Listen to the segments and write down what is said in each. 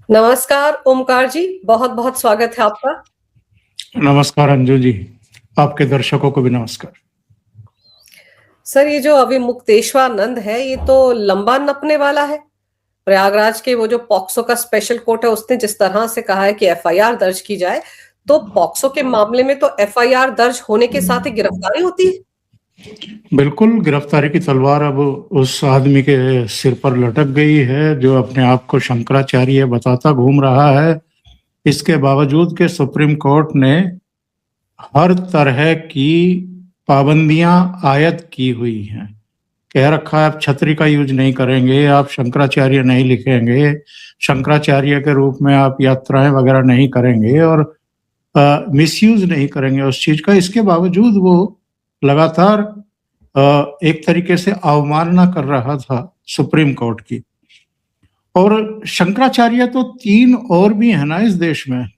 नमस्कार ओमकार जी, बहुत-बहुत स्वागत है आपका। नमस्कार अंजू जी, आपके दर्शकों को भी नमस्कार। सर ये जो अभी मुक्तेश्वरानंद है, ये तो लंबा नपने वाला है। प्रयागराज के वो जो पॉक्सो का स्पेशल कोर्ट है, उसने जिस तरह से कहा है कि एफआईआर दर्ज की जाए, तो पॉक्सो के मामले में तो एफआईआर दर्ज होने के साथ ही गिरफ्तारी होती है। बिल्कुल, गिरफ्तारी की तलवार अब उस आदमी के सिर पर लटक गई है जो अपने आप को शंकराचार्य बताता घूम रहा है। इसके बावजूद के सुप्रीम कोर्ट ने हर तरह की पाबंदियां आयद की हुई हैं। कह रखा है आप छतरी का यूज नहीं करेंगे, आप शंकराचार्य नहीं लिखेंगे, शंकराचार्य के रूप में आप यात्राएं वगैरह नहीं करेंगे और मिसयूज नहीं करेंगे उस चीज का। इसके बावजूद वो लगातार एक तरीके से अवमानना कर रहा था सुप्रीम कोर्ट की। और शंकराचार्य तो तीन और भी है ना इस देश में,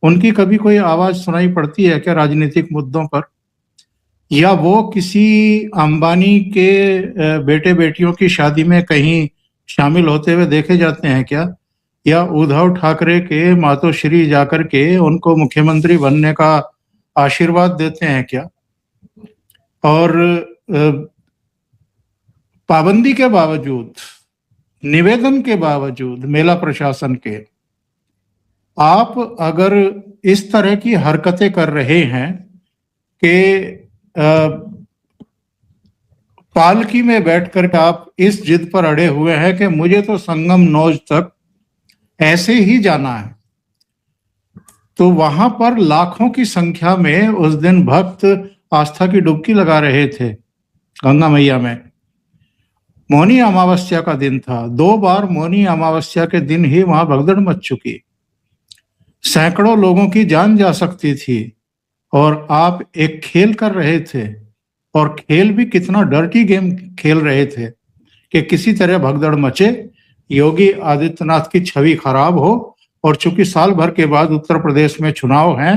उनकी कभी कोई आवाज सुनाई पड़ती है क्या राजनीतिक मुद्दों पर? या वो किसी अंबानी के बेटे बेटियों की शादी में कहीं शामिल होते हुए देखे जाते हैं क्या? या उद्धव ठाकरे के मातोश्री जाकर के उनको मुख्यमंत्री बनने का आशीर्वाद देते हैं क्या? और पाबंदी के बावजूद, निवेदन के बावजूद मेला प्रशासन के, आप अगर इस तरह की हरकतें कर रहे हैं कि पालकी में बैठकर आप इस जिद पर अड़े हुए हैं कि मुझे तो संगम नौज तक ऐसे ही जाना है, तो वहां पर लाखों की संख्या में उस दिन भक्त आस्था की डुबकी लगा रहे थे गंगा मैया में। मौनी अमावस्या का दिन था, 2 बार मौनी अमावस्या के दिन ही वहां भगदड़ मच चुकी, सैकड़ों लोगों की जान जा सकती थी और आप एक खेल कर रहे थे। और खेल भी कितना डर्टी गेम खेल रहे थे कि किसी तरह भगदड़ मचे, योगी आदित्यनाथ की छवि खराब हो, और चूंकि साल भर के बाद उत्तर प्रदेश में चुनाव हैं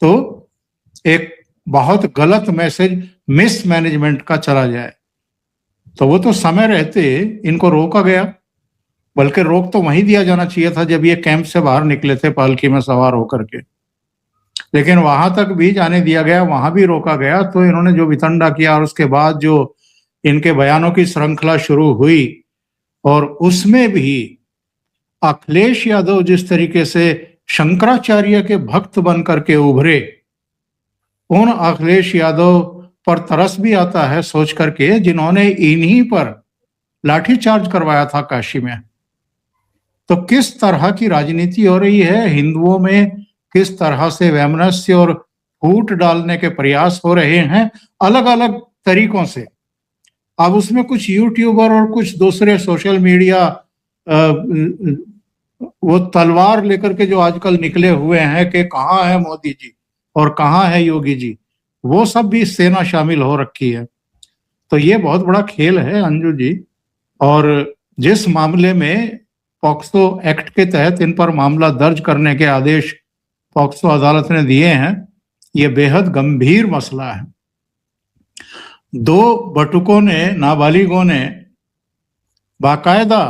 तो एक बहुत गलत मैसेज मिसमैनेजमेंट का चला जाए। तो वो तो समय रहते इनको रोका गया, बल्कि रोक तो वहीं दिया जाना चाहिए था जब ये कैंप से बाहर निकले थे पालकी में सवार होकर के, लेकिन वहां तक भी जाने दिया गया, वहां भी रोका गया। तो इन्होंने जो वितंडा किया और उसके बाद जो इनके बयानों की श्रृंखला शुरू हुई, और उसमें भी अखिलेश यादव जिस तरीके से शंकराचार्य के भक्त बन करके उभरे, उन अखिलेश यादव पर तरस भी आता है सोच करके जिन्होंने इन्हीं पर लाठीचार्ज करवाया था काशी में। तो किस तरह की राजनीति हो रही है, हिंदुओं में किस तरह से वैमनस्य और फूट डालने के प्रयास हो रहे हैं अलग अलग तरीकों से। अब उसमें कुछ यूट्यूबर और कुछ दूसरे सोशल मीडिया वो तलवार लेकर के जो आजकल निकले हुए हैं कि कहाँ है मोदी जी और कहाँ है योगी जी, वो सब भी सेना शामिल हो रखी है। तो ये बहुत बड़ा खेल है अंजू जी। और जिस मामले में पॉक्सो एक्ट के तहत इन पर मामला दर्ज करने के आदेश पॉक्सो अदालत ने दिए हैं, ये बेहद गंभीर मसला है। 2 बटुकों ने, नाबालिगों ने बाकायदा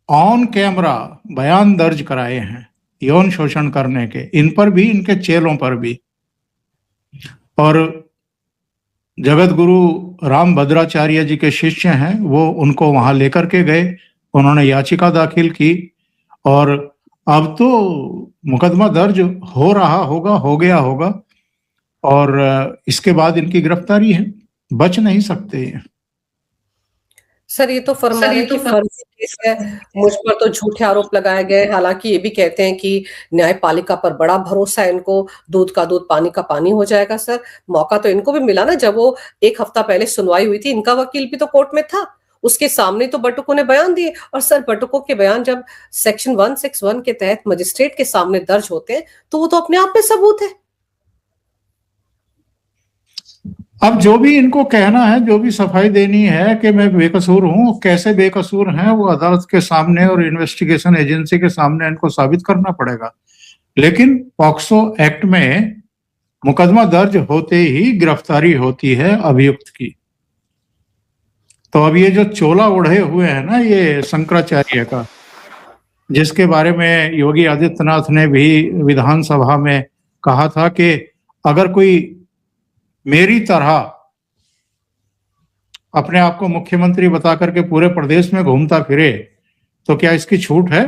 ऑन कैमरा बयान दर्ज कराए हैं यौन शोषण करने के, इन पर भी, इनके चेलों पर भी। और जगत गुरु राम भद्राचार्य जी के शिष्य हैं, वो उनको वहां लेकर के गए, उन्होंने याचिका दाखिल की और अब तो मुकदमा दर्ज हो रहा होगा, हो गया होगा, और इसके बाद इनकी गिरफ्तारी है, बच नहीं सकते हैं। सर ये तो फरमाया कि फर्जी केस है, मुझ पर तो झूठे आरोप लगाए गए। हालांकि ये भी कहते हैं कि न्यायपालिका पर बड़ा भरोसा है इनको, दूध का दूध पानी का पानी हो जाएगा। सर मौका तो इनको भी मिला ना, जब वो 1 हफ्ता पहले सुनवाई हुई थी, इनका वकील भी तो कोर्ट में था, उसके सामने तो बटुकों ने बयान दिए। और सर बटुकों के बयान जब सेक्शन 161 के तहत मजिस्ट्रेट के सामने दर्ज होते हैं तो वो तो अपने आप में सबूत है। अब जो भी इनको कहना है, जो भी सफाई देनी है कि मैं बेकसूर हूं, कैसे बेकसूर हैं वो अदालत के सामने और इन्वेस्टिगेशन एजेंसी के सामने इनको साबित करना पड़ेगा। लेकिन पॉक्सो एक्ट में मुकदमा दर्ज होते ही गिरफ्तारी होती है अभियुक्त की। तो अब ये जो चोला ओढ़े हुए हैं ना ये शंकराचार्य का, जिसके बारे में योगी आदित्यनाथ ने भी विधानसभा में कहा था कि अगर कोई मेरी तरह अपने आप को मुख्यमंत्री बता करके पूरे प्रदेश में घूमता फिरे तो क्या इसकी छूट है?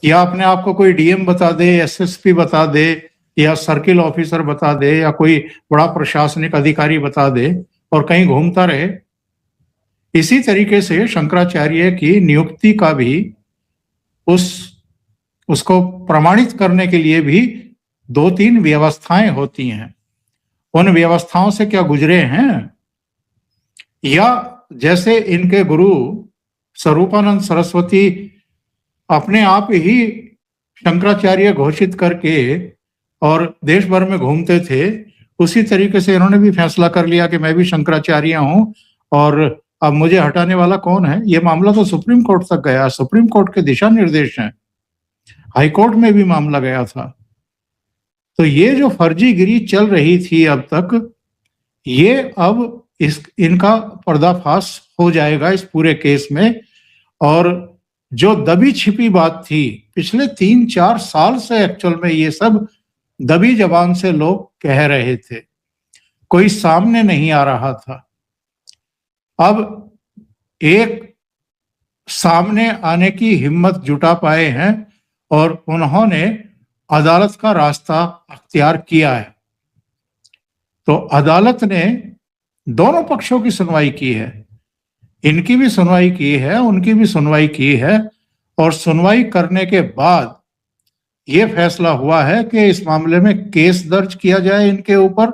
या अपने आप को कोई डीएम बता दे, एसएसपी बता दे, या सर्किल ऑफिसर बता दे, या कोई बड़ा प्रशासनिक अधिकारी बता दे और कहीं घूमता रहे? इसी तरीके से शंकराचार्य की नियुक्ति का भी उसको प्रमाणित करने के लिए भी 2-3 व्यवस्थाएं होती हैं। उन व्यवस्थाओं से क्या गुजरे हैं? या जैसे इनके गुरु स्वरूपानंद सरस्वती अपने आप ही शंकराचार्य घोषित करके और देश भर में घूमते थे, उसी तरीके से इन्होंने भी फैसला कर लिया कि मैं भी शंकराचार्य हूं और अब मुझे हटाने वाला कौन है? ये मामला तो सुप्रीम कोर्ट तक गया, सुप्रीम कोर्ट के दिशा निर्देश हैं, हाई कोर्ट में भी मामला गया था। तो ये जो फर्जीगिरी चल रही थी अब तक, ये अब इनका पर्दाफाश हो जाएगा इस पूरे केस में। और जो दबी छिपी बात थी पिछले 3-4 साल से, एक्चुअल में ये सब दबी जबान से लोग कह रहे थे, कोई सामने नहीं आ रहा था। अब एक सामने आने की हिम्मत जुटा पाए हैं और उन्होंने अदालत का रास्ता अख्तियार किया है। तो अदालत ने दोनों पक्षों की सुनवाई की है, इनकी भी सुनवाई की है, उनकी भी सुनवाई की है, और सुनवाई करने के बाद ये फैसला हुआ है कि इस मामले में केस दर्ज किया जाए इनके ऊपर,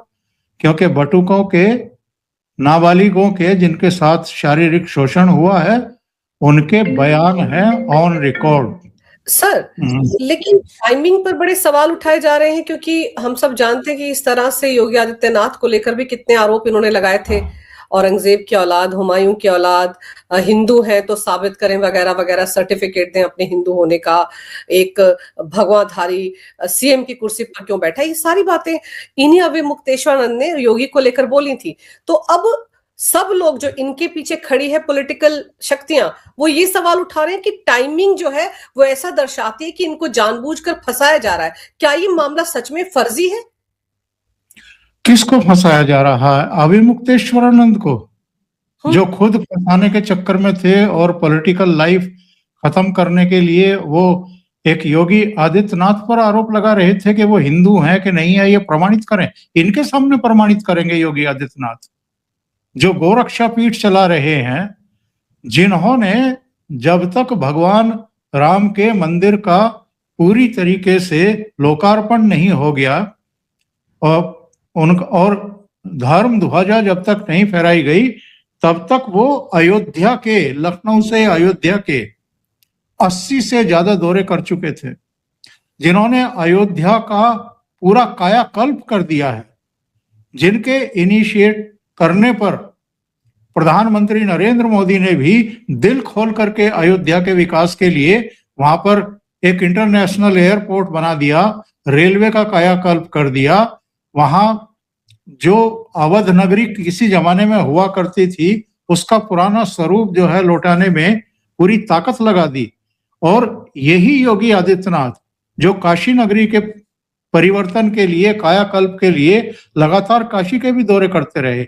क्योंकि बटुकों के, नाबालिगों के जिनके साथ शारीरिक शोषण हुआ है, उनके बयान हैं ऑन रिकॉर्ड। सर, लेकिन टाइमिंग पर बड़े सवाल उठाए जा रहे हैं, क्योंकि हम सब जानते हैं कि इस तरह से योगी आदित्यनाथ को लेकर भी कितने आरोप इन्होंने लगाए थे। औरंगजेब की औलाद, हुमायूं की औलाद, हिंदू है तो साबित करें वगैरह वगैरह, सर्टिफिकेट दें अपने हिंदू होने का, एक भगवाधारी सीएम की कुर्सी पर क्यों बैठा, ये सारी बातें इन्हीं अभी मुक्तेश्वरानंद ने योगी को लेकर बोली थी। तो अब सब लोग जो इनके पीछे खड़ी है पॉलिटिकल शक्तियां, वो ये सवाल उठा रहे हैं कि टाइमिंग जो है वो ऐसा दर्शाती है कि इनको जानबूझकर फंसाया जा रहा है। क्या ये मामला सच में फर्जी है? किसको फंसाया जा रहा है? अभी मुक्तेश्वरानंद को, जो खुद फंसाने के चक्कर में थे और पॉलिटिकल लाइफ खत्म करने के लिए वो एक योगी आदित्यनाथ पर आरोप लगा रहे थे कि वो हिंदू हैं कि नहीं है, ये प्रमाणित करें। इनके सामने प्रमाणित करेंगे योगी आदित्यनाथ, जो गोरक्षा पीठ चला रहे हैं, जिन्होंने जब तक भगवान राम के मंदिर का पूरी तरीके से लोकार्पण नहीं हो गया और धर्म ध्वजा जब तक नहीं फहराई गई, तब तक वो अयोध्या के, लखनऊ से अयोध्या के 80 से ज्यादा दौरे कर चुके थे, जिन्होंने अयोध्या का पूरा कायाकल्प कर दिया है, जिनके इनिशिएट करने पर प्रधानमंत्री नरेंद्र मोदी ने भी दिल खोल करके अयोध्या के विकास के लिए वहां पर एक इंटरनेशनल एयरपोर्ट बना दिया, रेलवे का कायाकल्प कर दिया। वहां जो अवध नगरी किसी जमाने में हुआ करती थी, उसका पुराना स्वरूप जो है लौटाने में पूरी ताकत लगा दी। और यही योगी आदित्यनाथ, जो काशी नगरी के परिवर्तन के लिए, कायाकल्प के लिए लगातार काशी के भी दौरे करते रहे,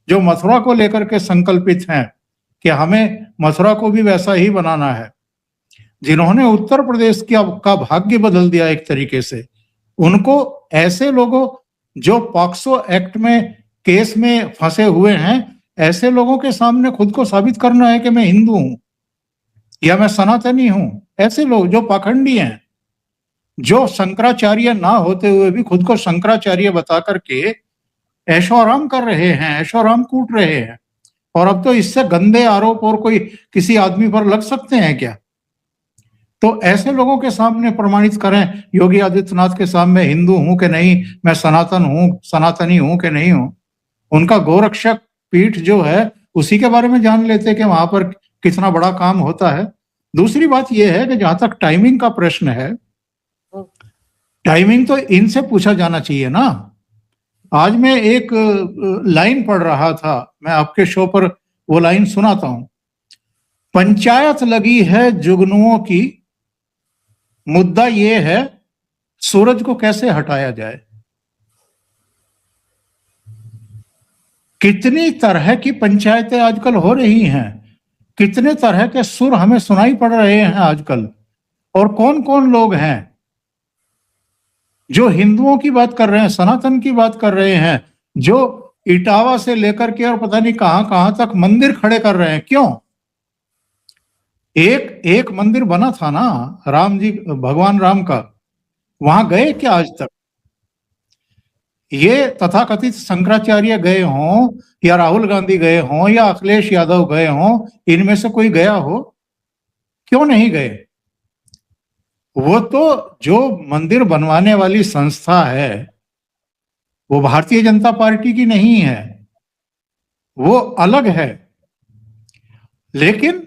जो मथुरा को लेकर के संकल्पित हैं कि हमें मथुरा को भी वैसा ही बनाना है, जिन्होंने उत्तर प्रदेश का भाग्य बदल दिया एक तरीके से, उनको, ऐसे लोगों जो पॉक्सो एक्ट में केस में फंसे हुए हैं, ऐसे लोगों के सामने खुद को साबित करना है कि मैं हिंदू हूं या मैं सनातनी हूं। ऐसे लोग जो पाखंडी हैं, जो शंकराचार्य ना होते हुए भी खुद को शंकराचार्य बता करके ऐशो आराम कर रहे हैं, ऐशो आराम कूट रहे हैं। और अब तो इससे गंदे आरोप और कोई किसी आदमी पर लग सकते हैं क्या? तो ऐसे लोगों के सामने प्रमाणित करें, योगी आदित्यनाथ के सामने, हिंदू हूं कि नहीं, मैं सनातन हूं, सनातनी हूं कि नहीं हूं। उनका गोरक्षक पीठ जो है उसी के बारे में जान लेते कि वहां पर कितना बड़ा काम होता है। दूसरी बात यह है कि जहां तक टाइमिंग का प्रश्न है, टाइमिंग तो इनसे पूछा जाना चाहिए ना। आज मैं एक लाइन पढ़ रहा था, मैं आपके शो पर वो लाइन सुनाता हूं। पंचायत लगी है जुगनुओं की, मुद्दा ये है सूरज को कैसे हटाया जाए। कितनी तरह की पंचायतें आजकल हो रही हैं, कितने तरह के सुर हमें सुनाई पड़ रहे हैं आजकल, और कौन कौन लोग हैं जो हिंदुओं की बात कर रहे हैं, सनातन की बात कर रहे हैं, जो इटावा से लेकर के और पता नहीं कहां कहां तक मंदिर खड़े कर रहे हैं। क्यों? एक एक मंदिर बना था ना राम जी, भगवान राम का, वहां गए क्या आज तक? ये तथाकथित शंकराचार्य गए हों या राहुल गांधी गए हों या अखिलेश यादव गए हों, इनमें से कोई गया हो? क्यों नहीं गए? वो तो जो मंदिर बनवाने वाली संस्था है वो भारतीय जनता पार्टी की नहीं है, वो अलग है। लेकिन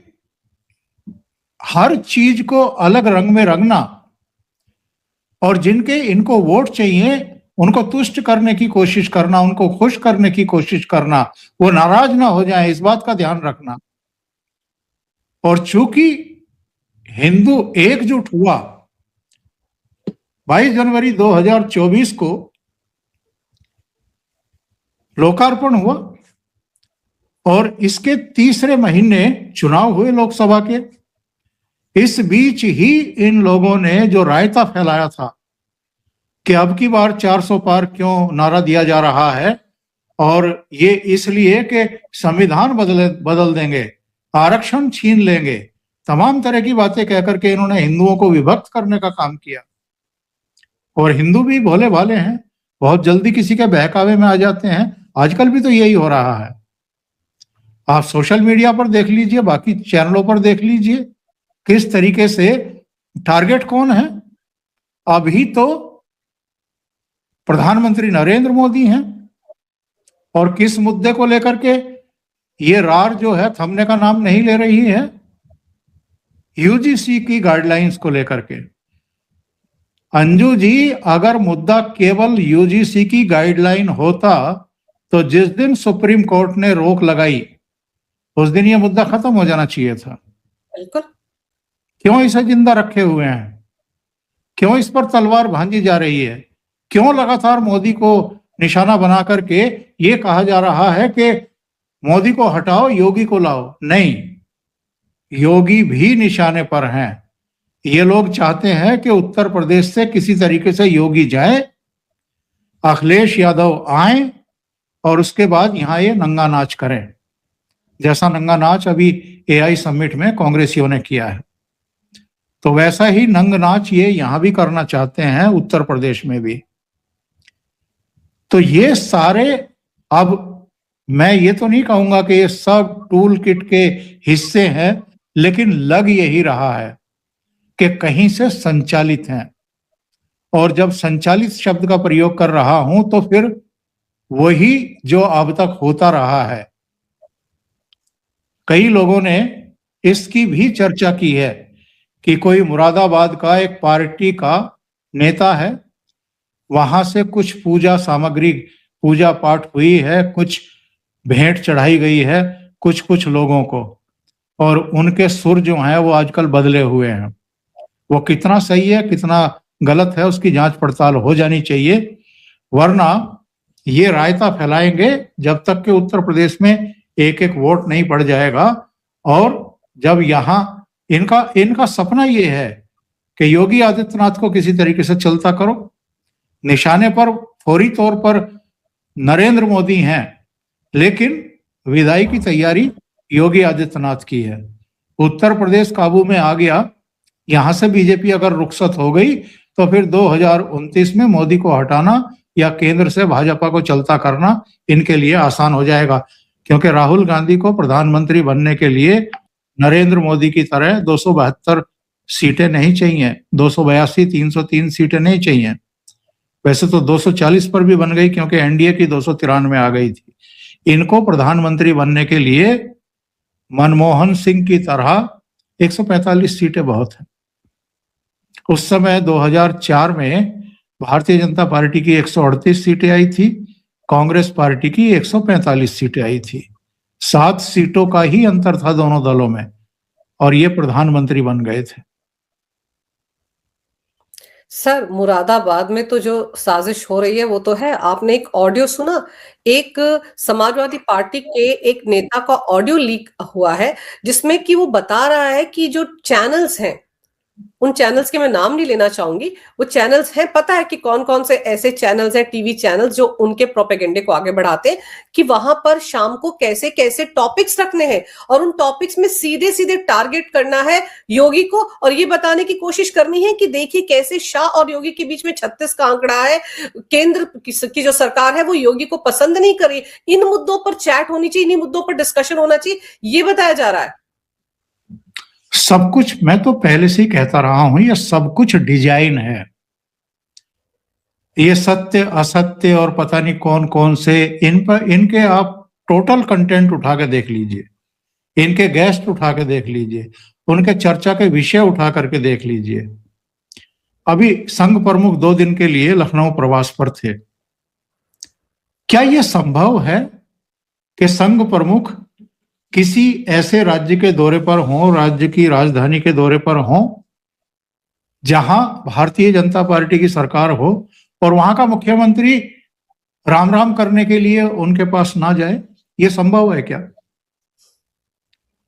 हर चीज को अलग रंग में रंगना और जिनके इनको वोट चाहिए उनको तुष्ट करने की कोशिश करना, उनको खुश करने की कोशिश करना, वो नाराज ना हो जाए इस बात का ध्यान रखना। और चूंकि हिंदू एकजुट हुआ, 22 जनवरी 2024 को लोकार्पण हुआ और इसके तीसरे महीने चुनाव हुए लोकसभा के। इस बीच ही इन लोगों ने जो रायता फैलाया था कि अब की बार 400 पार क्यों नारा दिया जा रहा है, और ये इसलिए कि संविधान बदल देंगे, आरक्षण छीन लेंगे, तमाम तरह की बातें कहकर के इन्होंने हिंदुओं को विभक्त करने का काम किया। और हिंदू भी भोले भाले हैं, बहुत जल्दी किसी के बहकावे में आ जाते हैं। आजकल भी तो यही हो रहा है। आप सोशल मीडिया पर देख लीजिए, बाकी चैनलों पर देख लीजिए, किस तरीके से टारगेट कौन है। अभी तो प्रधानमंत्री नरेंद्र मोदी हैं, और किस मुद्दे को लेकर के ये रार जो है थमने का नाम नहीं ले रही है, यूजीसी की गाइडलाइंस को लेकर के। अंजू जी, अगर मुद्दा केवल यूजीसी की गाइडलाइन होता तो जिस दिन सुप्रीम कोर्ट ने रोक लगाई उस दिन ये मुद्दा खत्म हो जाना चाहिए था। बिल्कुल। क्यों इसे जिंदा रखे हुए हैं? क्यों इस पर तलवार भांजी जा रही है? क्यों लगातार मोदी को निशाना बना करके ये कहा जा रहा है कि मोदी को हटाओ, योगी को लाओ? नहीं, योगी भी निशाने पर हैं। ये लोग चाहते हैं कि उत्तर प्रदेश से किसी तरीके से योगी जाए, अखिलेश यादव आए और उसके बाद यहां ये नंगा नाच करें, जैसा नंगा नाच अभी एआई समिट में कांग्रेसियों ने किया है। तो वैसा ही नंग नाच ये यहां भी करना चाहते हैं, उत्तर प्रदेश में भी। तो ये सारे, अब मैं ये तो नहीं कहूंगा कि ये सब टूल किट के हिस्से हैं, लेकिन लग यही रहा है कि कहीं से संचालित हैं। और जब संचालित शब्द का प्रयोग कर रहा हूं तो फिर वही जो अब तक होता रहा है। कई लोगों ने इसकी भी चर्चा की है कि कोई मुरादाबाद का एक पार्टी का नेता है, वहां से कुछ पूजा सामग्री, पूजा पाठ हुई है, कुछ भेंट चढ़ाई गई है कुछ कुछ लोगों को, और उनके सुर जो हैं वो आजकल बदले हुए हैं। वो कितना सही है कितना गलत है उसकी जांच पड़ताल हो जानी चाहिए, वरना ये रायता फैलाएंगे जब तक कि उत्तर प्रदेश में एक एक वोट नहीं पड़ जाएगा। और जब यहाँ इनका सपना ये है कि योगी आदित्यनाथ को किसी तरीके से चलता करो, निशाने पर फौरी तौर पर नरेंद्र मोदी हैं, लेकिन विदाई की तैयारी योगी आदित्यनाथ की है। उत्तर प्रदेश काबू में आ गया, यहां से बीजेपी अगर रुखसत हो गई तो फिर 2029 में मोदी को हटाना या केंद्र से भाजपा को चलता करना इनके लिए आसान हो जाएगा। क्योंकि राहुल गांधी को प्रधानमंत्री बनने के लिए नरेंद्र मोदी की तरह 272 सीटें नहीं चाहिए, 282 303 सीटें नहीं चाहिए। वैसे तो 240 पर भी बन गई क्योंकि एनडीए की 293 आ गई थी। इनको प्रधानमंत्री बनने के लिए मनमोहन सिंह की तरह 145 सीटें बहुत हैं। उस समय 2004 में भारतीय जनता पार्टी की 138 सीटें आई थी, कांग्रेस पार्टी की 145 सीटें आई थी। 7 सीटों का ही अंतर था दोनों दलों में, और ये प्रधानमंत्री बन गए थे। सर, मुरादाबाद में तो जो साजिश हो रही है वो तो है। आपने एक ऑडियो सुना? एक समाजवादी पार्टी के एक नेता का ऑडियो लीक हुआ है, जिसमें कि वो बता रहा है कि जो चैनल्स हैं, उन चैनल्स के मैं नाम नहीं लेना चाहूंगी, वो चैनल्स हैं, पता है कि कौन-कौन से ऐसे चैनल्स हैं, टीवी चैनल्स जो उनके प्रोपेगेंडे को आगे बढ़ाते हैं, कि वहां पर शाम को कैसे-कैसे टॉपिक्स रखने हैं और उन टॉपिक्स में सीधे-सीधे टारगेट करना है योगी को और ये बताने की कोशिश करनी है कि देखिए कैसे शाह और योगी के बीच में 36 का आंकड़ा है। केंद्र की जो सरकार है वो योगी को पसंद नहीं कर रही। इन मुद्दों पर चैट होनी चाहिए, इन्हीं मुद्दों पर डिस्कशन होना चाहिए, ये बताया जा रहा है। सब कुछ मैं तो पहले से ही कहता रहा हूं, ये सब कुछ डिजाइन है। ये सत्य असत्य और पता नहीं कौन कौन से इन पर इनके आप टोटल कंटेंट उठा के देख लीजिए, इनके गेस्ट उठा के देख लीजिए, उनके चर्चा के विषय उठा करके देख लीजिए। अभी संघ प्रमुख 2 दिन के लिए लखनऊ प्रवास पर थे। क्या यह संभव है कि संघ प्रमुख किसी ऐसे राज्य के दौरे पर हों, राज्य की राजधानी के दौरे पर हों, जहां भारतीय जनता पार्टी की सरकार हो और वहां का मुख्यमंत्री राम राम करने के लिए उनके पास ना जाए? ये संभव है क्या?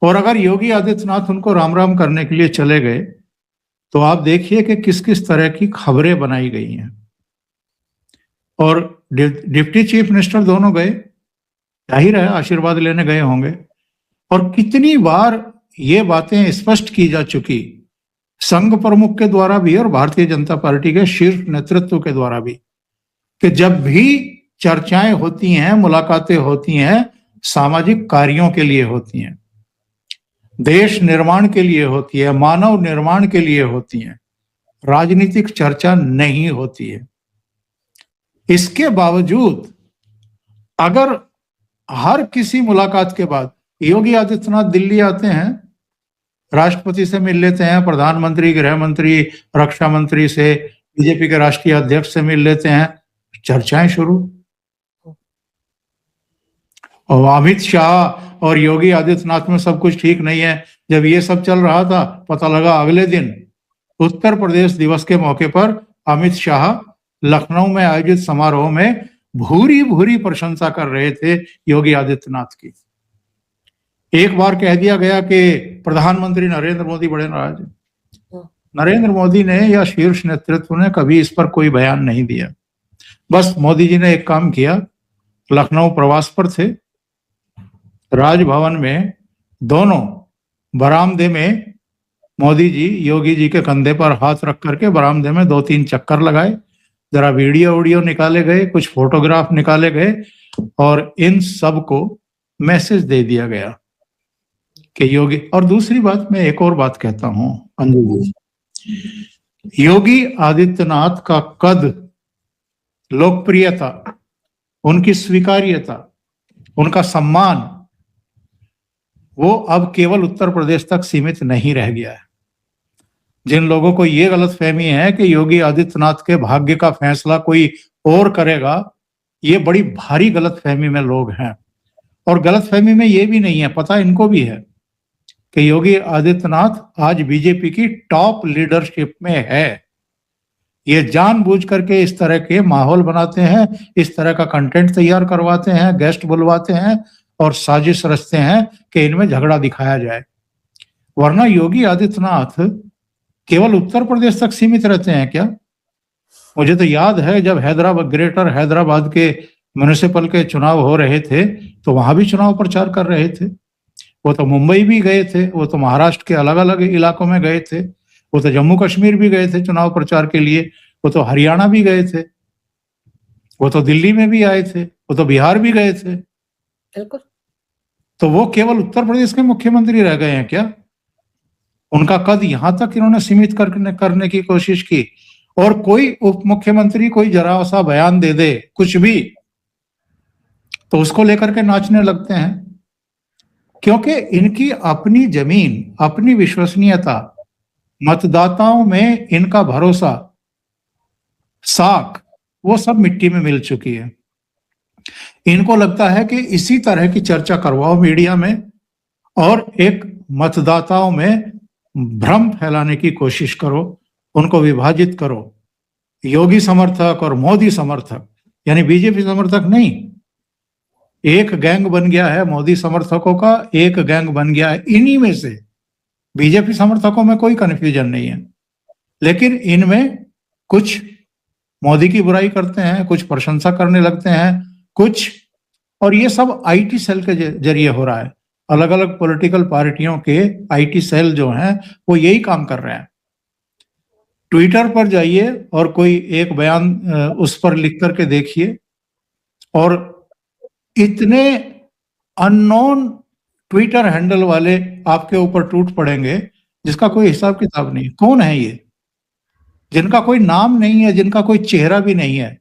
और अगर योगी आदित्यनाथ उनको राम राम करने के लिए चले गए तो आप देखिए कि किस किस तरह की खबरें बनाई गई हैं। और डिप्टी चीफ मिनिस्टर दोनों गए, जाहिर है आशीर्वाद लेने गए होंगे। और कितनी बार ये बातें स्पष्ट की जा चुकी संघ प्रमुख के द्वारा भी और भारतीय जनता पार्टी के शीर्ष नेतृत्व के द्वारा भी, कि जब भी चर्चाएं होती हैं, मुलाकातें होती हैं, सामाजिक कार्यों के लिए होती हैं, देश निर्माण के लिए होती है, मानव निर्माण के लिए होती है, राजनीतिक चर्चा नहीं होती है। इसके बावजूद अगर हर किसी मुलाकात के बाद योगी आदित्यनाथ दिल्ली आते हैं, राष्ट्रपति से मिल लेते हैं, प्रधानमंत्री, गृह मंत्री, रक्षा मंत्री से, बीजेपी के राष्ट्रीय अध्यक्ष से मिल लेते हैं, चर्चाएं शुरू। और अमित शाह और योगी आदित्यनाथ में सब कुछ ठीक नहीं है। जब ये सब चल रहा था, पता लगा अगले दिन उत्तर प्रदेश दिवस के मौके पर अमित शाह लखनऊ में आयोजित समारोह में भूरी भूरी प्रशंसा कर रहे थे योगी आदित्यनाथ की। एक बार कह दिया गया कि प्रधानमंत्री नरेंद्र मोदी बड़े नाराज हैं। नरेंद्र मोदी ने या शीर्ष नेतृत्व ने कभी इस पर कोई बयान नहीं दिया। बस मोदी जी ने एक काम किया, लखनऊ प्रवास पर थे, राजभवन में दोनों बरामदे में मोदी जी योगी जी के कंधे पर हाथ रख करके बरामदे में 2-3 चक्कर लगाए, जरा वीडियो निकाले गए, कुछ फोटोग्राफ निकाले गए और इन सब को मैसेज दे दिया गया कि योगी। और दूसरी बात, मैं एक और बात कहता हूं अंजू जी, योगी आदित्यनाथ का कद, लोकप्रियता, उनकी स्वीकार्यता, उनका सम्मान, वो अब केवल उत्तर प्रदेश तक सीमित नहीं रह गया है। जिन लोगों को ये गलतफहमी है कि योगी आदित्यनाथ के भाग्य का फैसला कोई और करेगा, ये बड़ी भारी गलतफहमी में लोग हैं। और गलतफहमी में ये भी नहीं है, पता इनको भी है कि योगी आदित्यनाथ आज बीजेपी की टॉप लीडरशिप में है। ये जानबूझ करके इस तरह के माहौल बनाते हैं, इस तरह का कंटेंट तैयार करवाते हैं, गेस्ट बुलवाते हैं और साजिश रचते हैं कि इनमें झगड़ा दिखाया जाए। वरना योगी आदित्यनाथ केवल उत्तर प्रदेश तक सीमित रहते हैं क्या? मुझे तो याद है जब ग्रेटर हैदराबाद के म्युनिसिपल के चुनाव हो रहे थे तो वहां भी चुनाव प्रचार कर रहे थे। वो तो मुंबई भी गए थे, वो तो महाराष्ट्र के अलग अलग इलाकों में गए थे, वो तो जम्मू कश्मीर भी गए थे चुनाव प्रचार के लिए, वो तो हरियाणा भी गए थे, वो तो दिल्ली में भी आए थे, वो तो बिहार भी गए थे। बिल्कुल। तो वो केवल उत्तर प्रदेश के मुख्यमंत्री रह गए हैं क्या? उनका कद यहां तक इन्होंने सीमित करने की कोशिश की। और कोई उप मुख्यमंत्री कोई जरा सा बयान दे दे, कुछ भी, तो उसको लेकर के नाचने लगते हैं, क्योंकि इनकी अपनी जमीन, अपनी विश्वसनीयता, मतदाताओं में इनका भरोसा, साख, वो सब मिट्टी में मिल चुकी है। इनको लगता है कि इसी तरह की चर्चा करवाओ मीडिया में और एक मतदाताओं में भ्रम फैलाने की कोशिश करो, उनको विभाजित करो, योगी समर्थक और मोदी समर्थक, यानी बीजेपी समर्थक नहीं, एक गैंग बन गया है मोदी समर्थकों का, एक गैंग बन गया है इन्हीं में से। बीजेपी समर्थकों में कोई कंफ्यूजन नहीं है, लेकिन इनमें कुछ मोदी की बुराई करते हैं, कुछ प्रशंसा करने लगते हैं, कुछ, और ये सब आईटी सेल के जरिए हो रहा है। अलग अलग पॉलिटिकल पार्टियों के आईटी सेल जो हैं वो यही काम कर रहे हैं। ट्विटर पर जाइए और कोई एक बयान उस पर लिख करके देखिए, और इतने अननोन ट्विटर हैंडल वाले आपके ऊपर टूट पड़ेंगे जिसका कोई हिसाब किताब नहीं। कौन है ये, जिनका कोई नाम नहीं है, जिनका कोई चेहरा भी नहीं है?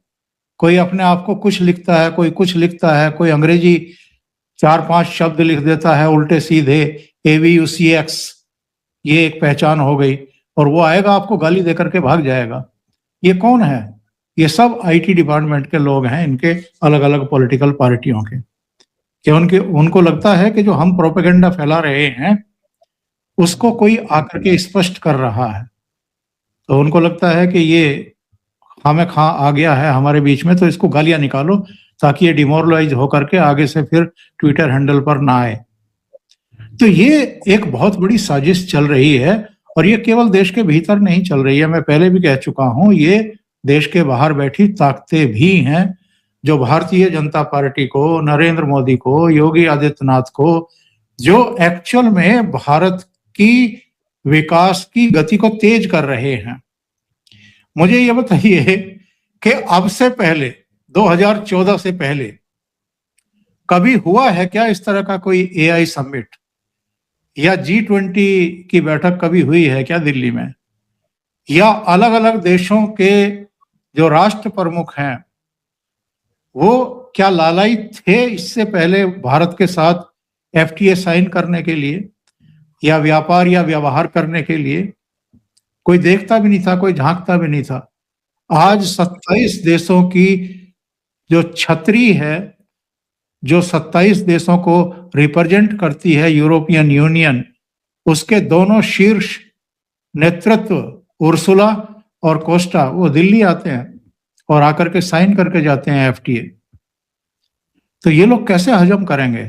कोई अपने आप को कुछ लिखता है, कोई कुछ लिखता है, कोई अंग्रेजी 4-5 शब्द लिख देता है उल्टे सीधे, AVUCX, ये एक पहचान हो गई, और वो आएगा आपको गाली देकर के भाग जाएगा। ये कौन है? ये सब आईटी डिपार्टमेंट के लोग हैं, इनके अलग अलग पॉलिटिकल पार्टियों के, कि उनको लगता है कि जो हम प्रोपेगेंडा फैला रहे हैं उसको कोई आकर के स्पष्ट कर रहा है, तो उनको लगता है कि ये हमें खा आ गया है हमारे बीच में, तो इसको गालियां निकालो ताकि ये डिमोरलाइज होकर के आगे से फिर ट्विटर हैंडल पर ना आए। तो ये एक बहुत बड़ी साजिश चल रही है, और ये केवल देश के भीतर नहीं चल रही है, मैं पहले भी कह चुका हूं, ये देश के बाहर बैठी ताकतें भी हैं जो भारतीय जनता पार्टी को, नरेंद्र मोदी को, योगी आदित्यनाथ को, जो एक्चुअल में भारत की विकास की गति को तेज कर रहे हैं। मुझे ये बताइए कि अब से पहले 2014 से पहले कभी हुआ है क्या इस तरह का कोई AI समिट, या G20 की बैठक कभी हुई है क्या दिल्ली में? या अलग अलग देशों के जो राष्ट्र प्रमुख हैं वो क्या लालायित थे इससे पहले भारत के साथ FTA साइन करने के लिए, या व्यापार या व्यवहार करने के लिए? कोई देखता भी नहीं था, कोई झांकता भी नहीं था। आज 27 देशों की जो छतरी है, जो 27 देशों को रिप्रेजेंट करती है यूरोपियन यूनियन, उसके दोनों शीर्ष नेतृत्व उर्सुला और कोस्टा, वो दिल्ली आते हैं और आकर के साइन करके जाते हैं FTA। तो ये लोग कैसे हजम करेंगे?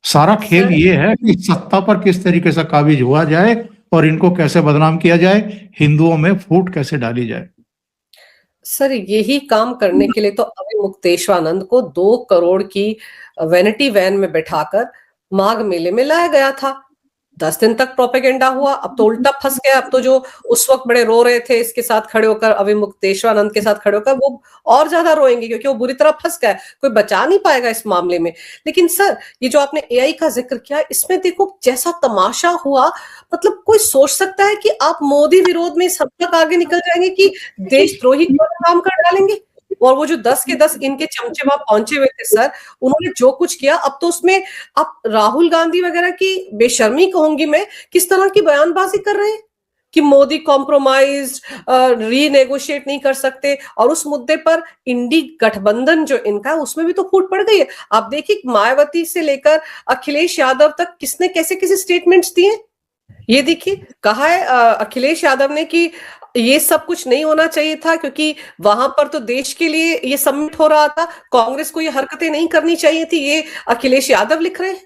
सारा खेल ये है कि सत्ता पर किस तरीके से काबिज हुआ जाए और इनको कैसे बदनाम किया जाए, हिंदुओं में फूट कैसे डाली जाए। सर, यही काम करने के लिए तो अभी मुक्तेश्वरानंद को 2 करोड़ की वैनिटी वैन में बैठाकर माघ मेले में लाया गया था। 10 दिन तक प्रोपेगेंडा हुआ, अब तो उल्टा फंस गया। अब तो जो उस वक्त बड़े रो रहे थे इसके साथ खड़े होकर, अभी मुक्तेश्वरानंद के साथ खड़े होकर, वो और ज्यादा रोएंगे क्योंकि वो बुरी तरह फंस गया है, कोई बचा नहीं पाएगा इस मामले में। लेकिन सर, ये जो आपने AI का जिक्र किया, इसमें देखो जैसा तमाशा हुआ, मतलब कोई सोच सकता है कि आप मोदी विरोध में इस हद तक आगे निकल जाएंगे कि देशद्रोही काम कर डालेंगे? और वो जो 10 के 10 इनके चमचे वहां पहुंचे हुए थे सर, उन्होंने जो कुछ किया, अब तो उसमें आप राहुल गांधी वगैरह की बेशर्मी कहूंगी मैं, किस तरह की बयानबाजी कर रहे हैं कि मोदी कॉम्प्रोमाइज रीनेगोशिएट नहीं कर सकते, और उस मुद्दे पर इंडी गठबंधन जो इनका है उसमें भी तो फूट पड़ गई है। आप देखिए मायावती से लेकर अखिलेश यादव तक किसने कैसे कैसे स्टेटमेंट्स दिए। ये देखिए, कहा है अखिलेश यादव ने कि ये सब कुछ नहीं होना चाहिए था क्योंकि वहां पर तो देश के लिए ये समिट हो रहा था, कांग्रेस को ये हरकतें नहीं करनी चाहिए थी। ये अखिलेश यादव लिख रहे हैं,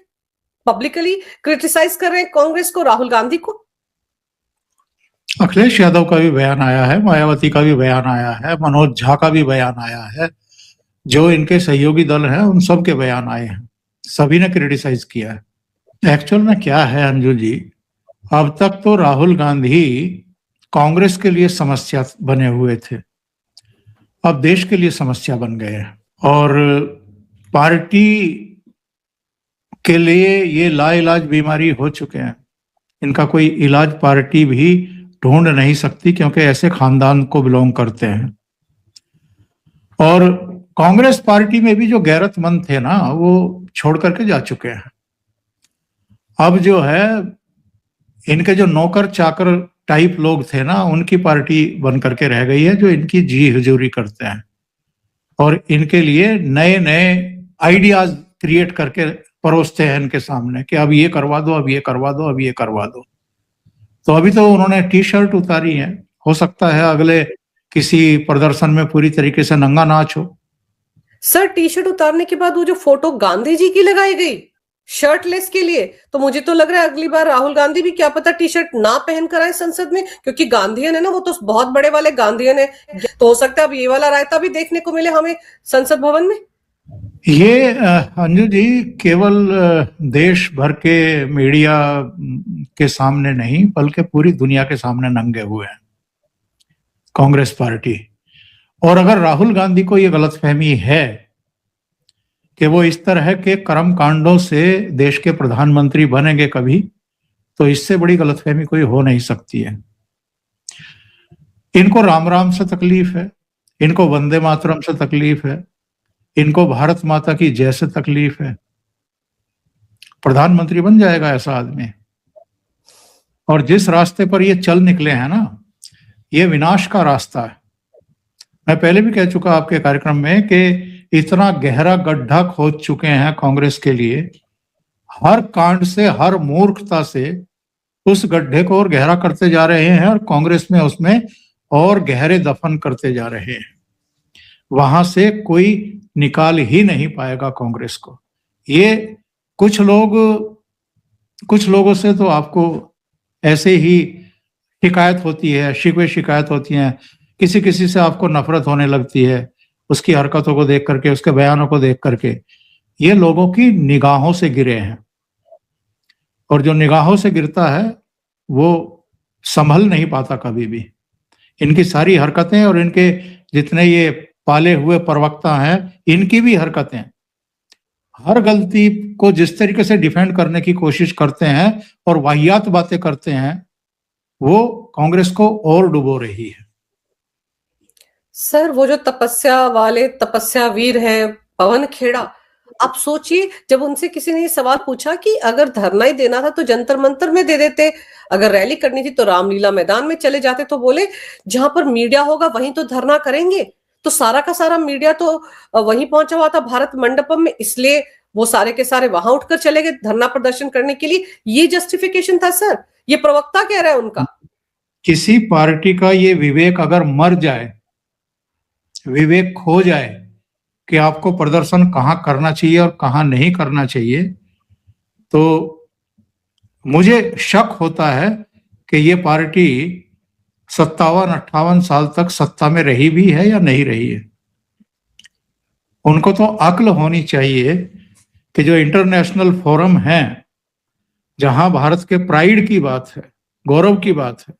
पब्लिकली क्रिटिसाइज कर रहे हैं कांग्रेस को, राहुल गांधी को। अखिलेश यादव का भी बयान आया है, मायावती का भी बयान आया है, मनोज झा का भी बयान आया है, जो इनके सहयोगी दल हैं उन सब के बयान आए हैं, सभी ने क्रिटिसाइज किया है। एक्चुअल में क्या है अंजू जी, अब तक तो राहुल गांधी कांग्रेस के लिए समस्या बने हुए थे, अब देश के लिए समस्या बन गए हैं, और पार्टी के लिए ये लाइलाज बीमारी हो चुके हैं। इनका कोई इलाज पार्टी भी ढूंढ नहीं सकती क्योंकि ऐसे खानदान को बिलोंग करते हैं। और कांग्रेस पार्टी में भी जो गैरतमंद थे ना, वो छोड़ करके जा चुके हैं। अब जो है इनके जो नौकर चाकर टाइप लोग थे ना, उनकी पार्टी बन करके रह गई है, जो इनकी जी हुजूरी करते हैं और इनके लिए नए नए आइडियाज क्रिएट करके परोसते हैं इनके सामने कि अब ये करवा दो, अब ये करवा दो, अब ये करवा दो। तो अभी तो उन्होंने टी शर्ट उतारी है हो सकता है अगले किसी प्रदर्शन में पूरी तरीके से नंगा नाच हो। सर टी शर्ट उतारने के बाद वो जो फोटो गांधी जी की लगाई गई शर्टलेस के लिए, तो मुझे तो लग रहा है अगली बार राहुल गांधी भी क्या पता टी शर्ट ना पहन कर आए संसद में, क्योंकि गांधीयन है ना, वो तो बहुत बड़े वाले गांधीयन है। तो हो सकता है अब ये वाला रायता भी देखने को मिले हमें संसद भवन में। ये अंजू जी केवल देश भर के मीडिया के सामने नहीं बल्कि पूरी दुनिया के सामने नंगे हुए हैं कांग्रेस पार्टी। और अगर राहुल गांधी को ये गलतफहमी है कि वो इस तरह के कर्म कांडों से देश के प्रधानमंत्री बनेंगे कभी, तो इससे बड़ी गलतफहमी कोई हो नहीं सकती है। इनको राम राम से तकलीफ है, इनको वंदे मातरम से तकलीफ है, इनको भारत माता की जय से तकलीफ है। प्रधानमंत्री बन जाएगा ऐसा आदमी। और जिस रास्ते पर ये चल निकले हैं ना, ये विनाश का रास्ता है। मैं पहले भी कह चुका आपके कार्यक्रम में कि इतना गहरा गड्ढा खोद चुके हैं कांग्रेस के लिए, हर कांड से, हर मूर्खता से उस गड्ढे को और गहरा करते जा रहे हैं और कांग्रेस में उसमें और गहरे दफन करते जा रहे हैं। वहां से कोई निकाल ही नहीं पाएगा कांग्रेस को। ये कुछ लोगों से तो आपको ऐसे ही शिकायत होती है, शिकवे शिकायत होती हैं, किसी किसी से आपको नफरत होने लगती है उसकी हरकतों को देख करके, उसके बयानों को देख करके। ये लोगों की निगाहों से गिरे हैं, और जो निगाहों से गिरता है वो संभल नहीं पाता कभी भी। इनकी सारी हरकतें और इनके जितने ये पाले हुए प्रवक्ता हैं, इनकी भी हरकतें, हर गलती को जिस तरीके से डिफेंड करने की कोशिश करते हैं और वाहियात बातें करते हैं, वो कांग्रेस को और डुबो रही है। सर वो जो तपस्या वाले तपस्या वीर हैं पवन खेड़ा, आप सोचिए जब उनसे किसी ने ये सवाल पूछा कि अगर धरना ही देना था तो जंतर मंतर में दे देते, अगर रैली करनी थी तो रामलीला मैदान में चले जाते, तो बोले जहां पर मीडिया होगा वहीं तो धरना करेंगे। तो सारा का सारा मीडिया तो वहीं पहुंचा हुआ था भारत मंडपम में, इसलिए वो सारे के सारे वहां उठकर चले गए धरना प्रदर्शन करने के लिए। ये जस्टिफिकेशन था सर, ये प्रवक्ता कह रहा है उनका। किसी पार्टी का ये विवेक अगर मर जाए, विवेक खो जाए कि आपको प्रदर्शन कहां करना चाहिए और कहां नहीं करना चाहिए, तो मुझे शक होता है कि ये पार्टी 57-58 साल तक सत्ता में रही भी है या नहीं रही है। उनको तो अक्ल होनी चाहिए कि जो इंटरनेशनल फोरम है, जहां भारत के प्राइड की बात है, गौरव की बात है,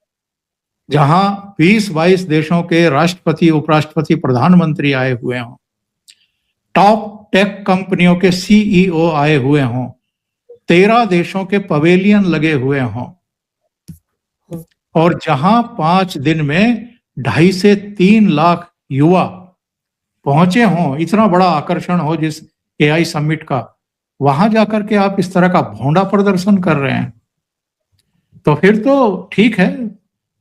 जहां 20-22 देशों के राष्ट्रपति, उपराष्ट्रपति, प्रधानमंत्री आए हुए हों, टॉप टेक कंपनियों के सीईओ आए हुए हों, 13 देशों के पवेलियन लगे हुए हों, और जहां 5 दिन में 2.5 से 3 लाख युवा पहुंचे हों, इतना बड़ा आकर्षण हो जिस एआई समिट का, वहां जाकर के आप इस तरह का भोंडा प्रदर्शन कर रहे हैं, तो फिर तो ठीक है,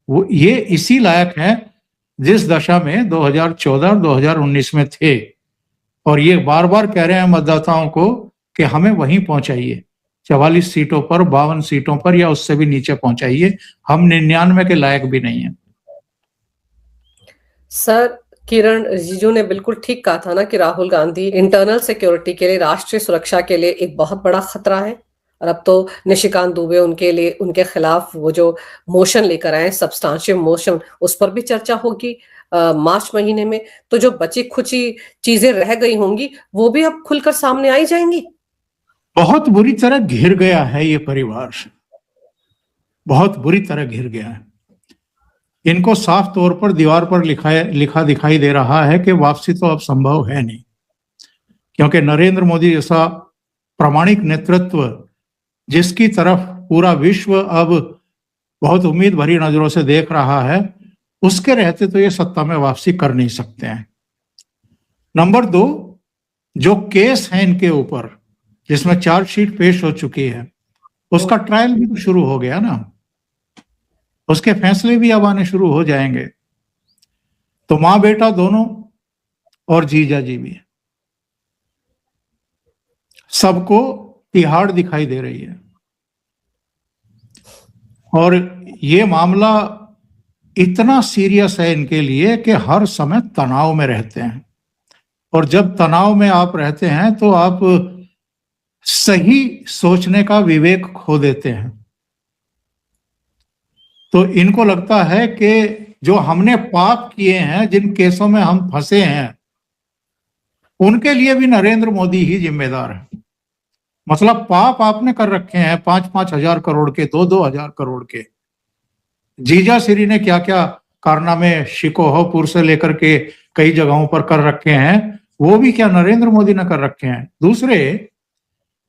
वो ये इसी लायक है जिस दशा में 2014 और 2019 में थे। और ये बार बार कह रहे हैं मतदाताओं को कि हमें वहीं पहुंचाइए, 44 सीटों पर, 52 सीटों पर, या उससे भी नीचे पहुंचाइए, हम 99 के लायक भी नहीं है। सर किरण रिजिजू ने बिल्कुल ठीक कहा था ना कि राहुल गांधी इंटरनल सिक्योरिटी के लिए, राष्ट्रीय सुरक्षा के लिए एक बहुत बड़ा खतरा है। और अब तो निशिकांत दुबे उनके लिए, उनके खिलाफ वो जो मोशन लेकर आए, सब्सटेंशियल मोशन, उस पर भी चर्चा होगी मार्च महीने में। तो जो बची खुची चीजें रह गई होंगी वो भी अब खुलकर सामने आई जाएंगी। बहुत बुरी तरह घिर गया है ये परिवार, बहुत बुरी तरह घिर गया है। इनको साफ तौर पर दीवार पर लिखा दिखाई दे रहा है कि वापसी तो अब संभव है नहीं, क्योंकि नरेंद्र मोदी जैसा प्रामाणिक नेतृत्व, जिसकी तरफ पूरा विश्व अब बहुत उम्मीद भरी नजरों से देख रहा है, उसके रहते तो ये सत्ता में वापसी कर नहीं सकते हैं। नंबर 2, जो केस है इनके ऊपर, जिसमें चार्जशीट पेश हो चुकी है, उसका ट्रायल भी तो शुरू हो गया ना, उसके फैसले भी अब आने शुरू हो जाएंगे। तो मां बेटा दोनों और जीजा जी भी, सबको तिहाड़ दिखाई दे रही है। और ये मामला इतना सीरियस है इनके लिए कि हर समय तनाव में रहते हैं, और जब तनाव में आप रहते हैं तो आप सही सोचने का विवेक खो देते हैं। तो इनको लगता है कि जो हमने पाप किए हैं, जिन केसों में हम फंसे हैं, उनके लिए भी नरेंद्र मोदी ही जिम्मेदार है। मतलब पाप आपने कर रखे हैं 5-5 हजार करोड़ के, 2-2 हजार करोड़ के। जीजा श्री ने क्या क्या कारनामे शिकोहपुर से लेकर के कई जगहों पर कर रखे हैं, वो भी क्या नरेंद्र मोदी ने कर रखे हैं। दूसरे,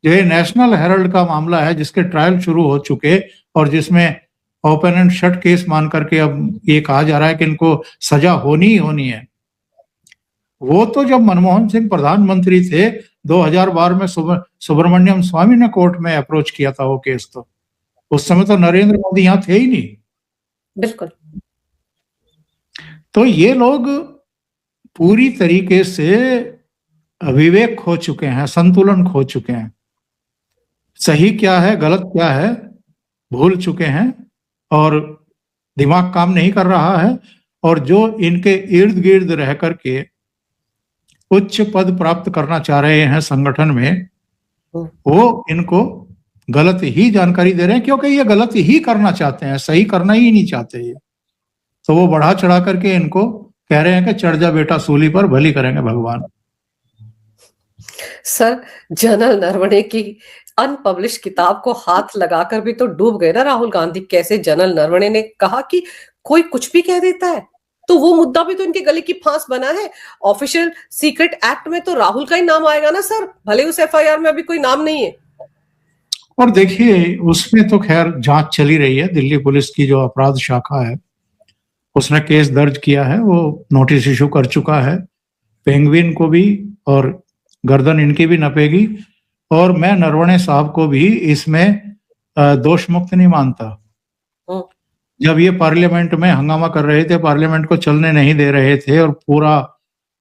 जो ये नेशनल हेराल्ड का मामला है, जिसके ट्रायल शुरू हो चुके और जिसमें ओपन एंड शट केस मान करके अब ये कहा जा रहा है कि इनको सजा होनी ही होनी है। वो तो जब मनमोहन सिंह प्रधानमंत्री थे 2012 में सुब्रमण्यम स्वामी ने कोर्ट में अप्रोच किया था वो केस, तो उस समय तो नरेंद्र मोदी यहाँ थे ही नहीं। बिल्कुल। तो ये लोग पूरी तरीके से विवेक खो चुके हैं, संतुलन खो चुके हैं, सही क्या है गलत क्या है भूल चुके हैं, और दिमाग काम नहीं कर रहा है। और जो इनके इर्द गिर्द रह करके उच्च पद प्राप्त करना चाह रहे हैं संगठन में, वो इनको गलत ही जानकारी दे रहे हैं, क्योंकि ये गलत ही करना चाहते हैं, सही करना ही नहीं चाहते ये। तो वो बढ़ा चढ़ा करके इनको कह रहे हैं कि चढ़ जा बेटा सूली पर, भली करेंगे भगवान। सर, जनरल नरवणे की अनपब्लिश किताब को हाथ लगाकर भी तो डूब गए ना राहुल गांधी। कैसे जनरल नरवणे ने कहा कि कोई कुछ भी कह देता है, तो वो मुद्दा भी तो इनके गले की फांस बना है। ऑफिशियल सीक्रेट एक्ट में तो राहुल का ही नाम आएगा ना सर, भले उस एफआईआर में अभी कोई नाम नहीं है। और देखिए, उसमें तो खैर जांच चली रही है, दिल्ली पुलिस की जो अपराध शाखा है उसने केस दर्ज किया है, वो नोटिस इशू कर चुका है। पेंगुइन को भी और गर्दन इनकी भी नपेगी, और मैं नरवणे साहब को भी इसमें दोष मुक्त नहीं मानता। जब ये पार्लियामेंट में हंगामा कर रहे थे, पार्लियामेंट को चलने नहीं दे रहे थे, और पूरा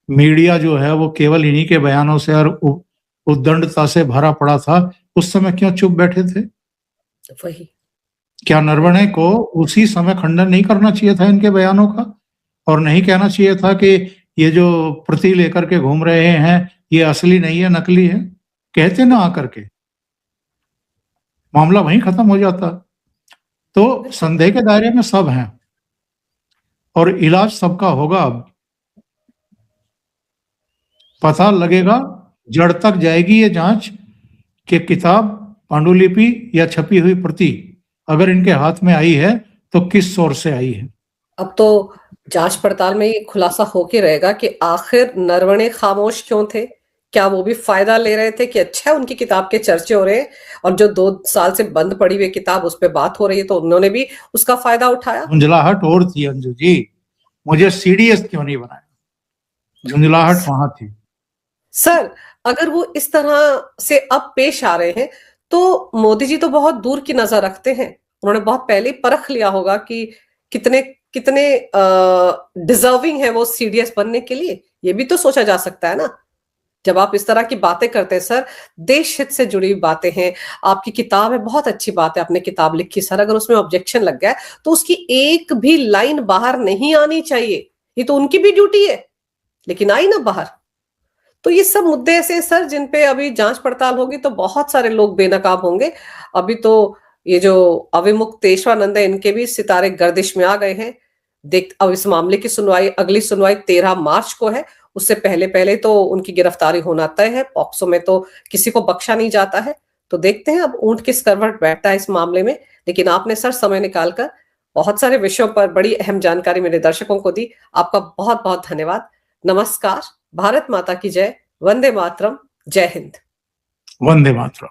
मीडिया जो है वो केवल इन्हीं के बयानों से और उद्दंडता से भरा पड़ा था, उस समय क्यों चुप बैठे थे? वही, क्या नरवणे को उसी समय खंडन नहीं करना चाहिए था इनके बयानों का, और नहीं कहना चाहिए था कि ये जो प्रति लेकर के घूम रहे हैं ये असली नहीं है, नकली है? कहते ना आकर के, मामला वहीं खत्म हो जाता। तो संदेह के दायरे में सब हैं और इलाज सबका होगा। अब पता लगेगा, जड़ तक जाएगी ये जांच कि किताब, पांडुलिपि या छपी हुई प्रति अगर इनके हाथ में आई है तो किस सोर्स से आई है। अब तो जांच पड़ताल में ये खुलासा होके रहेगा कि आखिर नरवणे खामोश क्यों थे। क्या वो भी फायदा ले रहे थे कि अच्छा उनकी किताब के चर्चे हो रहे हैं, और जो 2 साल से बंद पड़ी हुई किताब उस पर बात हो रही है, तो उन्होंने भी उसका फायदा उठाया। झुंझलाहट और थी अंजू जी, मुझे सीडीएस क्यों नहीं बनाया, झुंझलाहट वहां थी। सर, अगर वो इस तरह से अब पेश आ रहे हैं तो मोदी जी तो बहुत दूर की नजर रखते हैं। उन्होंने बहुत पहले ही परख लिया होगा कि कितने कितने डिजर्विंग है वो सीडीएस बनने के लिए। ये भी तो सोचा जा सकता है ना। जब आप इस तरह की बातें करते हैं सर, देश हित से जुड़ी बातें हैं, आपकी किताब है, बहुत अच्छी बात है, आपने किताब लिखी सर, अगर उसमें ऑब्जेक्शन लग गया तो उसकी एक भी लाइन बाहर नहीं आनी चाहिए। ये तो उनकी भी ड्यूटी है, लेकिन आई ना बाहर। तो ये सब मुद्दे ऐसे हैं सर जिन पे अभी जांच पड़ताल होगी तो बहुत सारे लोग बेनकाब होंगे। अभी तो ये जो अविमुक्त तेजवानंद है, इनके भी सितारे गर्दिश में आ गए हैं। देख, अब इस मामले की सुनवाई, अगली सुनवाई 13 मार्च को है। उससे पहले पहले तो उनकी गिरफ्तारी होना तय है। पॉक्सो में तो किसी को बख्शा नहीं जाता है। तो देखते हैं अब ऊंट किस करवट बैठता है इस मामले में। लेकिन आपने सर समय निकालकर बहुत सारे विषयों पर बड़ी अहम जानकारी मेरे दर्शकों को दी। आपका बहुत बहुत धन्यवाद। नमस्कार। भारत माता की जय। वंदे मातरम। जय हिंद। वंदे मातरम।